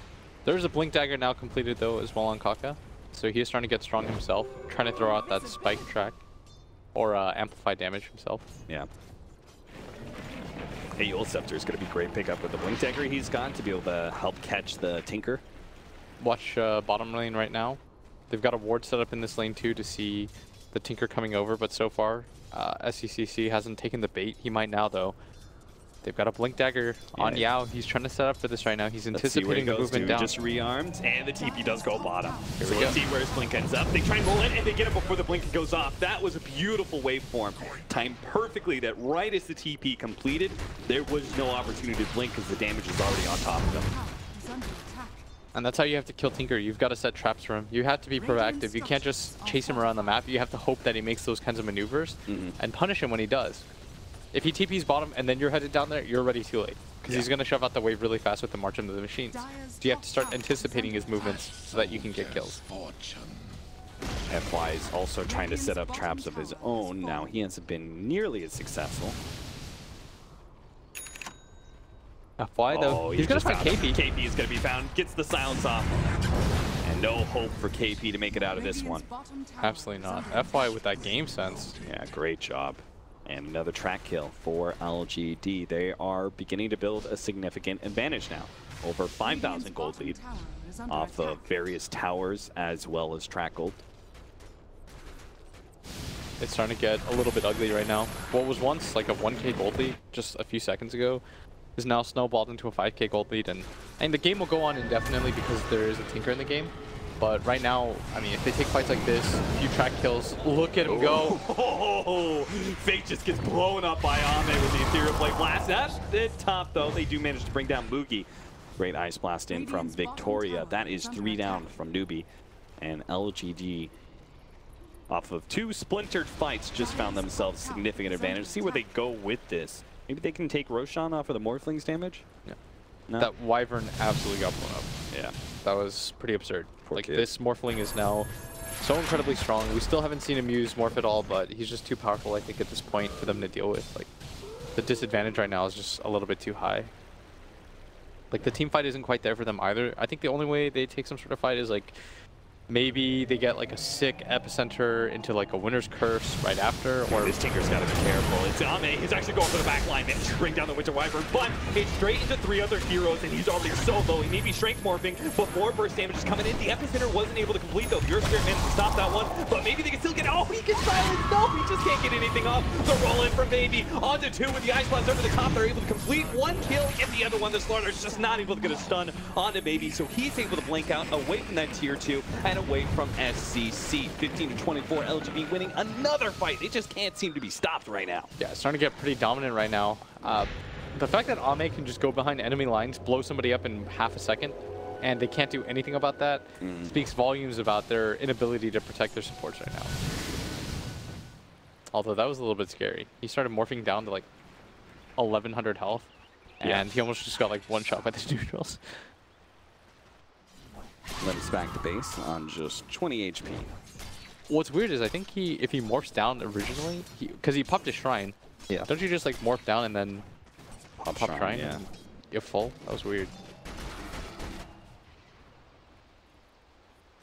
There's a Blink Dagger now completed though as well on Kaka. So he is trying to get strong himself, trying to throw out that spike track or amplify damage himself. Yeah. Hey, Scepter is going to be great pickup with the Blink Dagger he's got to be able to help catch the Tinker. Watch bottom lane right now. They've got a ward set up in this lane too to see the Tinker coming over, but so far SCCC hasn't taken the bait. He might now though. They've got a Blink Dagger on Yao. He's trying to set up for this right now. He's anticipating the movement down. Just rearmed, and the TP does go bottom. So let's see where his Blink ends up. They try and roll in, and they get it before the Blink goes off. That was a beautiful waveform. Timed perfectly that right as the TP completed, there was no opportunity to blink because the damage is already on top of them. And that's how you have to kill Tinker. You've got to set traps for him. You have to be proactive. You can't just chase him around the map. You have to hope that he makes those kinds of maneuvers and punish him when he does. If he TP's bottom and then you're headed down there, you're already too late. Because he's going to shove out the wave really fast with the March into the Machines. So you have to start anticipating his movements so that you can get kills. FY is also trying to set up traps of his own. Now he hasn't been nearly as successful. FY though, he's going to find KP. KP is going to be found, gets the silence off. And no hope for KP to make it out of this one. Absolutely not. FY with that game sense. Yeah, great job. And another track kill for LGD. They are beginning to build a significant advantage now. Over 5,000 gold lead off of various towers as well as track gold. It's starting to get a little bit ugly right now. What was once like a 1k gold lead just a few seconds ago is now snowballed into a 5k gold lead. And the game will go on indefinitely because there is a Tinker in the game. But right now, I mean, if they take fights like this, a few track kills, look at him go. Oh, Fate just gets blown up by Ame with the Ethereal Blade Blast. That's the top, though. They do manage to bring down Mugi. Great Ice Blast in from Victoria. That is 3 down from Newbee. And LGD, off of 2 splintered fights, just found themselves significant advantage. See where they go with this. Maybe they can take Roshan off of the Morphling's damage? Yeah. No? That Wyvern absolutely got blown up. Yeah. That was pretty absurd. Poor like, kid. this Morphling is now so incredibly strong. We still haven't seen him use Morph at all, but he's just too powerful, I think, at this point for them to deal with. Like, the disadvantage right now is just a little bit too high. Like, the team fight isn't quite there for them either. I think the only way they take some sort of fight is, like, maybe they get like a sick epicenter into like a winner's curse right after, or this Tinker's got to be careful. It's Ame. He's actually going for the back line and bring down the Winter Wyvern, but it's straight into 3 other heroes, and he's already so low. He may be strength morphing before burst damage is coming in. The epicenter wasn't able to complete though. Pure Spirit managed to stop that one, but maybe they can still get. Oh, he gets silenced. No, he just can't get anything off. The roll in from Baby onto 2 with the Ice Blast over the top. They're able to complete 1 kill, and the other one, the Slaughter's just not able to get a stun onto Baby, so he's able to blink out away from that tier 2 and away from SCC. 15-24, LGD winning another fight. They just can't seem to be stopped right now. Yeah, it's starting to get pretty dominant right now. The fact that Ame can just go behind enemy lines, blow somebody up in half a second, and they can't do anything about that, speaks volumes about their inability to protect their supports right now. Although that was a little bit scary. He started morphing down to like 1100 health. and he almost just got like one shot by the neutrals. Let him back the base on just 20 HP. What's weird is I think if he morphs down originally, because he popped his shrine. Yeah. Don't you just like morph down and then pop shrine? Yeah. And get full? That was weird.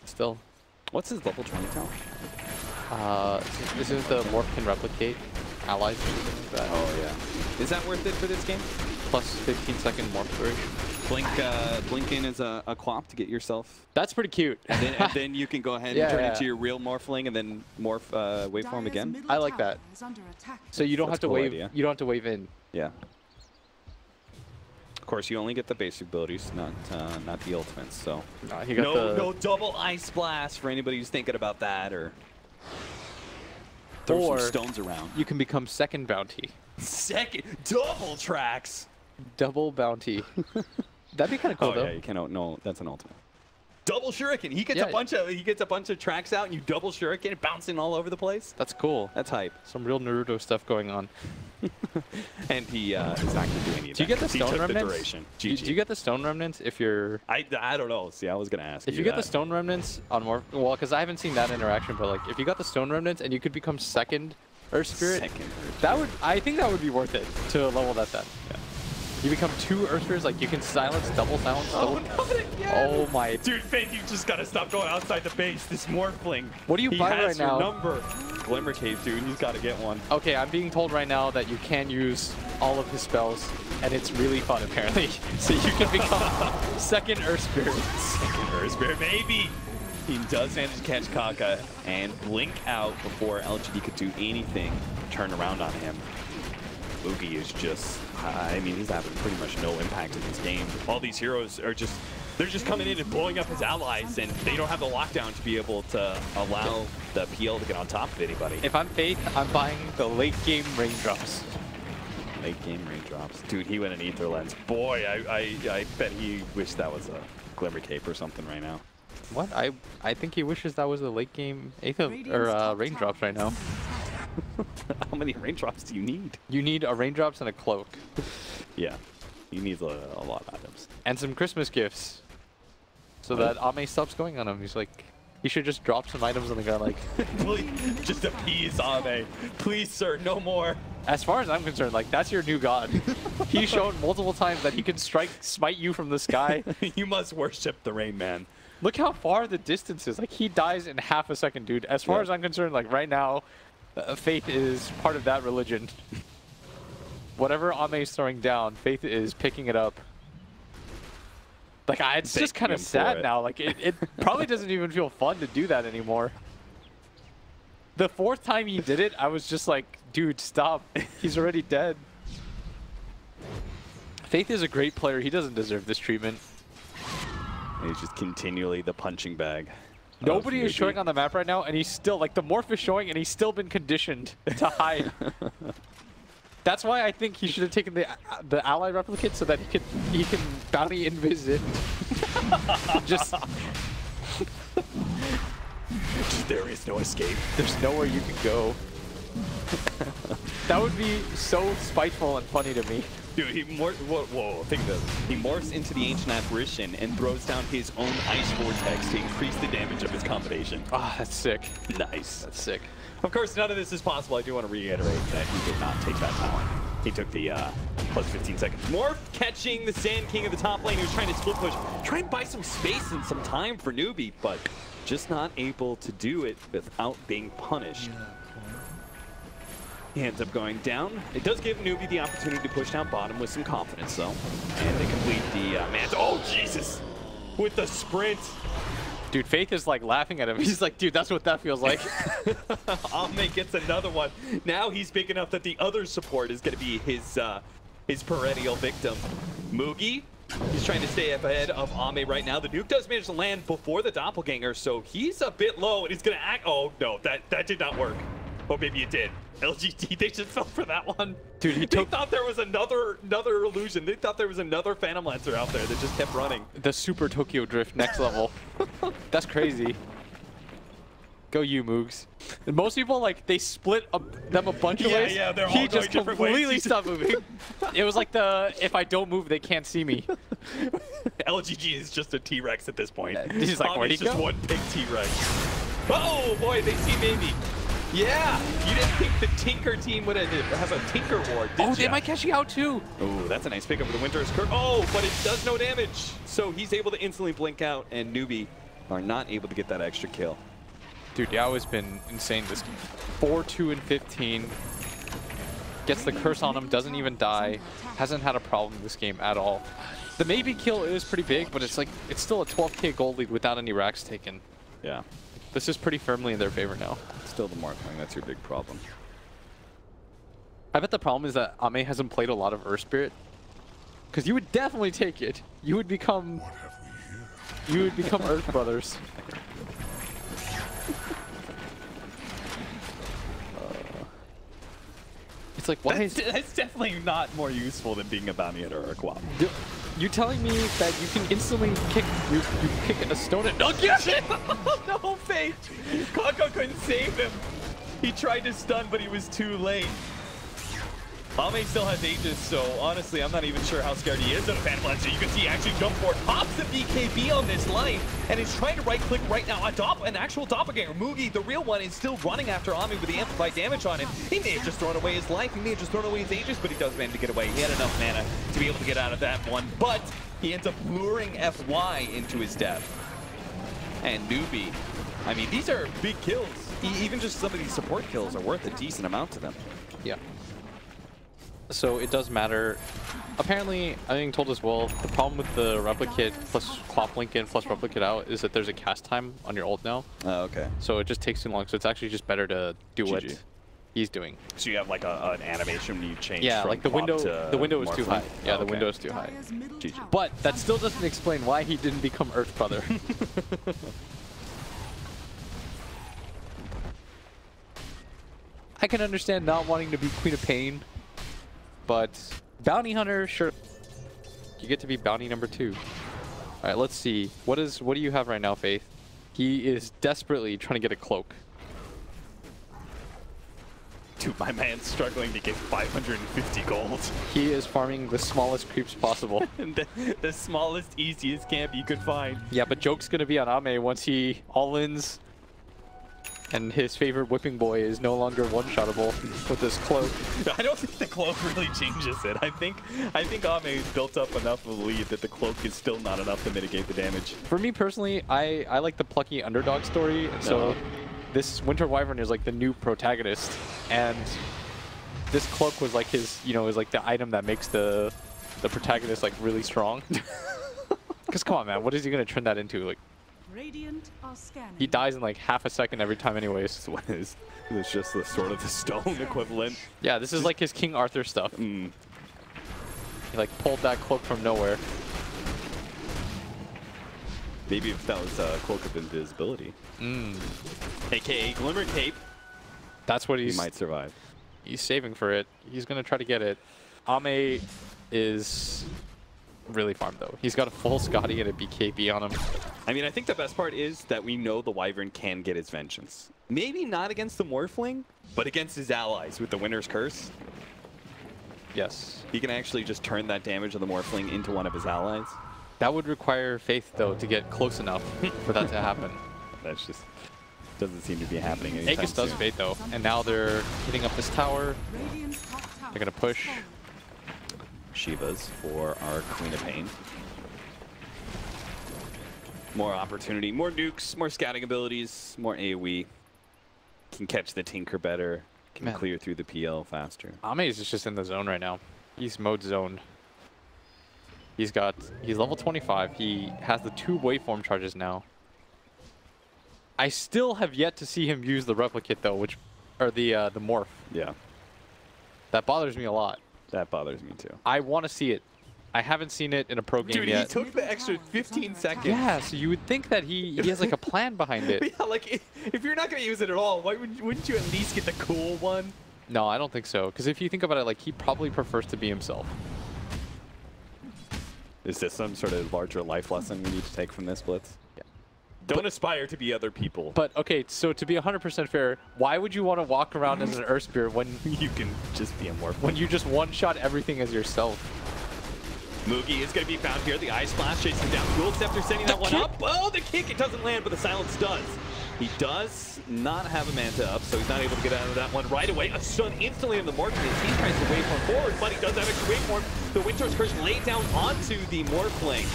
Still. What's his level 20 tower? This is the morph can replicate allies or something like that. Oh yeah. Is that worth it for this game? Plus 15-second morph duration. Blink in as a quap to get yourself. That's pretty cute. And then you can go ahead and turn into your real morphling and then morph waveform again. I like that. So you don't have to cool wave. idea. You don't have to wave in. Yeah. Of course, you only get the basic abilities, not the ultimates. So no double ice blast for anybody who's thinking about that, or throw some stones around. You can become second bounty. Second double tracks. Double bounty. That'd be kind of cool though. Yeah, you cannot. No, that's an ultimate. Double shuriken. He gets a bunch of tracks out, and you double shuriken, bouncing all over the place. That's cool. That's hype. Some real Naruto stuff going on. And he is not going to do any of that. Do you get the stone remnants? Do you get the stone remnants if you're? I don't know. See, I was going to ask. If you get the stone remnants on more, well, because I haven't seen that interaction, but like if you got the stone remnants and you could become second Earth Spirit, I think that would be worth it to level that then. Yeah. You become 2 Earth Spirits, like you can double silence. Oh my. Dude, Faith, you just gotta stop going outside the base. This Morphling. What do you buy right now? Number. Glimmer Cave, dude, you gotta get one. Okay, I'm being told right now that you can use all of his spells, and it's really fun apparently. So you can become second Earth Spirit. Second Earth Spirit, maybe. He does manage to catch Kaka and blink out before LGD could do anything. Turn around on him. Oogie is just, I mean, he's having pretty much no impact in this game. All these heroes are just, they're just coming in and blowing up his allies, and they don't have the lockdown to be able to allow the PL to get on top of anybody. If I'm Faith, I'm buying the late game raindrops. Late game raindrops. Dude, he went an Ether Lens. Boy, I bet he wished that was a Glimmer Cape or something right now. What? I think he wishes that was a late game raindrops right now. How many raindrops do you need? You need a raindrops and a cloak. Yeah, he needs a lot of items. And some Christmas gifts. So that Ame stops going on him. He's like, he should just drop some items on the ground like. Please, just appease Ame. Please, sir, no more. As far as I'm concerned, like, that's your new god. He's shown multiple times that he can smite you from the sky. You must worship the Rain Man. Look how far the distance is. Like, he dies in half a second, dude. As far as I'm concerned, like, right now, Faith is part of that religion. Whatever Ame is throwing down, Faith is picking it up. Like, it's just kind of sad now. Like, it probably doesn't even feel fun to do that anymore. The 4th time he did it, I was just like, dude, stop. He's already dead. Faith is a great player. He doesn't deserve this treatment. He's just continually the punching bag. Nobody is showing on the map right now, and he's still, like, the morph is showing, and he's still been conditioned to hide. That's why I think he should have taken the ally replicate so that he can bounty invis it. Just there is no escape. There's nowhere you can go. That would be so spiteful and funny to me. Dude, whoa, think of this. He morphs into the Ancient Apparition and throws down his own Ice Vortex to increase the damage of his combination. Ah, that's sick. Nice. That's sick. Of course, none of this is possible. I do want to reiterate that he did not take that talent. He took the plus 15 seconds. Morph catching the Sand King of the top lane, who's trying to split push. Try and buy some space and some time for Newbee, but just not able to do it without being punished. He ends up going down. It does give Newbee the opportunity to push down bottom with some confidence, though. And they complete the mantle. Oh, Jesus! With the sprint. Dude, Faith is like laughing at him. He's like, dude, that's what that feels like. Ame gets another one. Now he's big enough that the other support is going to be his perennial victim. Mugi, he's trying to stay ahead of Ame right now. The nuke does manage to land before the doppelganger, so he's a bit low, and he's going to act. Oh, no, that did not work. Or maybe it did. LGD, they just fell for that one. Dude, they thought there was another illusion. They thought there was another Phantom Lancer out there that just kept running. The Super Tokyo Drift next level. That's crazy. Go you, Moogs. And most people, like, they split them a bunch of ways. Yeah, they're all He going just different ways. completely stopped moving. It was like the, if I don't move, they can't see me. LGG is just a T-Rex at this point. He's like, where'd he It's just go? one big T-Rex. Oh, boy, they see maybe. Yeah, you didn't think the Tinker team would have a Tinker ward, did Oh, they ya? might catch you out, too. Oh, that's a nice pick up with the Winter's Curse. Oh, but it does no damage. So he's able to instantly blink out, and Newbee are not able to get that extra kill. Dude, Yao has been insane this game. 4-2 and 15. Gets the curse on him, doesn't even die. Hasn't had a problem this game at all. The maybe kill is pretty big, but it's like it's still a 12k gold lead without any racks taken. Yeah. This is pretty firmly in their favor now. Still the Morphling, that's your big problem. I bet the problem is that Ame hasn't played a lot of Earth Spirit. Because you would definitely take it. You would become Earth Brothers. It's like, why is That's definitely not more useful than being a bounty hunter or a quad. you telling me that you can instantly kick you kick a stone at No, Faith! Kaka couldn't save him. He tried to stun, but he was too late. Ame still has Aegis, so honestly, I'm not even sure how scared he is of the Phantom Blast. So you can see he actually jump forward, pops the BKB on this line, and is trying to right-click right now. An actual doppelganger. Mugi, the real one, is still running after Ame with the amplified damage on him. He may have just thrown away his life, he may have just thrown away his Aegis, but he does manage to get away. He had enough mana to be able to get out of that one, but he ends up luring FY into his death. And Newbee, I mean, these are big kills. Even just some of these support kills are worth a decent amount to them. Yeah. So it does matter. Apparently, I think told as well, the problem with the replicate plus Clop Lincoln plus replicate out is that there's a cast time on your ult now. Oh, okay. So it just takes too long. So it's actually just better to do what GG. he's doing. So you have like an animation when you change. Yeah, from like the Clop window to the window is too Morphling? high. Yeah, Oh, the okay. window is too high. Dire's middle GG. tower But that has still fallen. doesn't explain why he didn't become Earth Brother. I can understand not wanting to be Queen of Pain, but Bounty Hunter, sure. You get to be Bounty number 2. All right, let's see. What do you have right now, Faith? He is desperately trying to get a cloak. Dude, my man's struggling to get 550 gold. He is farming the smallest creeps possible. the smallest, easiest camp you could find. Yeah, but joke's gonna be on Ame once he all-ins and his favorite whipping boy is no longer one-shottable with this cloak. I don't think the cloak really changes it. I think Ame's built up enough of a lead that the cloak is still not enough to mitigate the damage. For me personally, I like the plucky underdog story, and so this Winter Wyvern is like the new protagonist, and this cloak was like his, is like the item that makes the protagonist like really strong. Because come on, man, what is he gonna turn that into? Like, Radiant are scanning. he dies in like half a second every time anyways. It's just the sort of the stone equivalent. Yeah, this is like his King Arthur stuff. He like pulled that cloak from nowhere. Maybe if that was a cloak of invisibility. AKA Glimmer Cape. That's what He he's might survive. He's saving for it. He's gonna try to get it. Ame is really farmed though. He's got a full Scotty and a BKB on him. I mean, I think the best part is that we know the Wyvern can get his vengeance. Maybe not against the Morphling, but against his allies with the Winter's Curse. Yes. He can actually just turn that damage of the Morphling into one of his allies. That would require faith though to get close enough for that to happen. That's just doesn't seem to be happening anytime Aegis does soon. fade though, and now they're hitting up this tower. Radiant's top tower They're gonna push. has fallen. Shivas for our Queen of Pain. More opportunity, more nukes, more scouting abilities, more AoE. Can catch the Tinker better, can Man. clear through the PL faster. Ame is just in the zone right now. He's mode zoned. He's level 25. He has the 2 waveform charges now. I still have yet to see him use the replicate though, or the morph. Yeah, That bothers me a lot. that bothers me too. I want to see it. I haven't seen it in a pro game Dude, yet. he took the extra 15 seconds. Yeah, so you would think that he has like a plan behind it. Yeah, like if you're not gonna use it at all, why wouldn't you at least get the cool one? No, I don't think so. Because if you think about it, like he probably prefers to be himself. Is this some sort of larger life lesson we need to take from this Blitz? Yeah. Don't aspire to be other people. But okay, so to be 100% fair, why would you want to walk around as an Earth Spirit when you can just be a Morph? When you just one-shot everything as yourself? Moogie is going to be found here. The Ice Blast chasing down Dual Scepter, setting that one up. Oh, the kick, it doesn't land, but the silence does. He does not have a Manta up, so he's not able to get out of that one right away. A stun instantly in the Morph as he tries to waveform forward, but he does have extra waveform. The Windsor's Curse laid down onto the Morphling,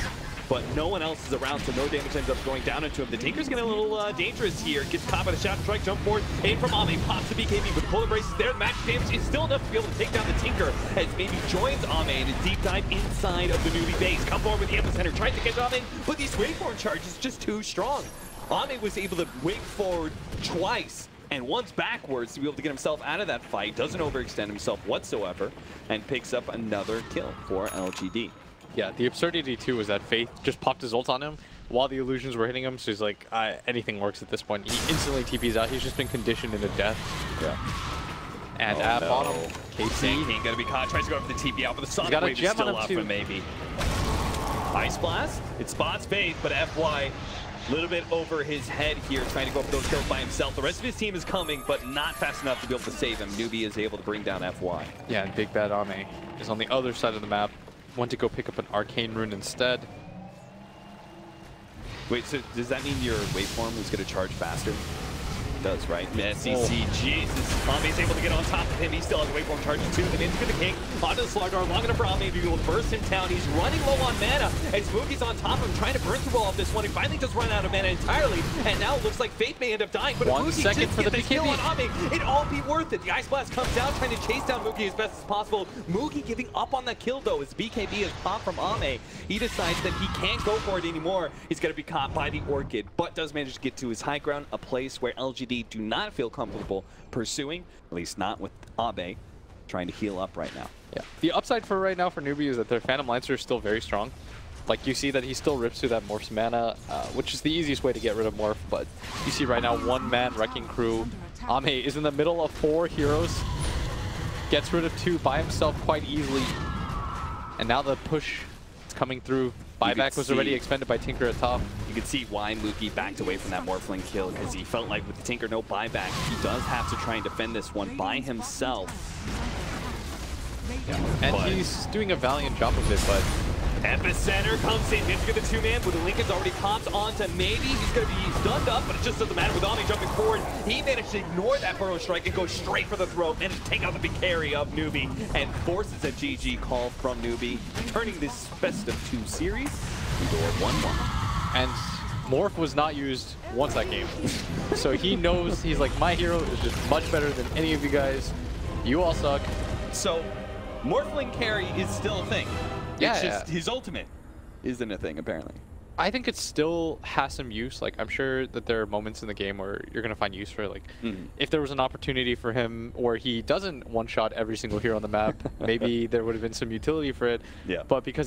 but no one else is around, so no damage ends up going down into him. The Tinker's getting a little dangerous here. Gets caught by the Shadow Strike, jump forward, aim from Ame, pops the BKB, but the Polar Brace is there. The magic damage is still enough to be able to take down the Tinker, as maybe joins Ame in a deep dive inside of the Newbee base. Come forward with the Epicenter, tries to catch Ame, but these waveform charges just too strong. Ame was able to wave forward twice, and once backwards to be able to get himself out of that fight, doesn't overextend himself whatsoever, and picks up another kill for LGD. Yeah, the absurdity too was that Faith just popped his ult on him while the illusions were hitting him, so he's like, anything works at this point. He instantly TPs out. He's just been conditioned into death. Yeah. And at bottom, KC ain't gonna be caught. Tries to go for the TP out, but the Sonic Wave is still up, maybe. Ice Blast, it spots Faith, but FY a little bit over his head here, trying to go for those kills by himself. The rest of his team is coming, but not fast enough to be able to save him. Newbee is able to bring down FY. Yeah, and Big Bad Ame is on the other side of the map. Went to go pick up an Arcane Rune instead. Wait, so does that mean your waveform is going to charge faster? It does, right? SEC, Jesus. Ame's able to get on top of him. He still has a waveform charging too. Then into the king, onto the Slardar, long enough for Ame to be able to burst him down. He's running low on mana as Moogie's on top of him, trying to burn through all of this one. He finally does run out of mana entirely, and now it looks like Fate may end up dying. But if 1 Moogie second just for the gets a kill BKB on Ame, it'd all be worth it. The Ice Blast comes down, trying to chase down Moogie as best as possible. Moogie giving up on that kill though, as BKB is popped from Ame. He decides that he can't go for it anymore. He's going to be caught by the Orchid, but does manage to get to his high ground, a place where LGD do not feel comfortable pursuing, at least not with Abe trying to heal up right now. Yeah. The upside for right now for Newbee is that their Phantom Lancer is still very strong. Like, you see that he still rips through that Morph's mana, which is the easiest way to get rid of Morph, but you see right now, one-man Wrecking Crew. Ame is in the middle of 4 heroes, gets rid of 2 by himself quite easily, and now the push is coming through. Buyback was already expended by Tinker at top. You can see why Moogie backed away from that Morphling kill, because he felt like with the Tinker no buyback, he does have to try and defend this one by himself. Yeah. And he's doing a valiant job of it, but Epicenter comes in, hits with the 2-man, but the Lincoln's already popped onto maybe. He's going to be stunned up, but it just doesn't matter with Ame jumping forward. He managed to ignore that Burrow Strike and go straight for the throat and take out the big carry of Newbee and forces a GG call from Newbee, turning this best of 2 series into a 1-1. And Morph was not used once that game. So he knows, he's like, my hero is just much better than any of you guys. You all suck. So Morphling carry is still a thing. Yeah, it's just his ultimate isn't a thing, apparently. I think it still has some use. Like, I'm sure that there are moments in the game where you're going to find use for it. Like, if there was an opportunity for him where he doesn't one-shot every single hero on the map, maybe there would have been some utility for it. Yeah. But because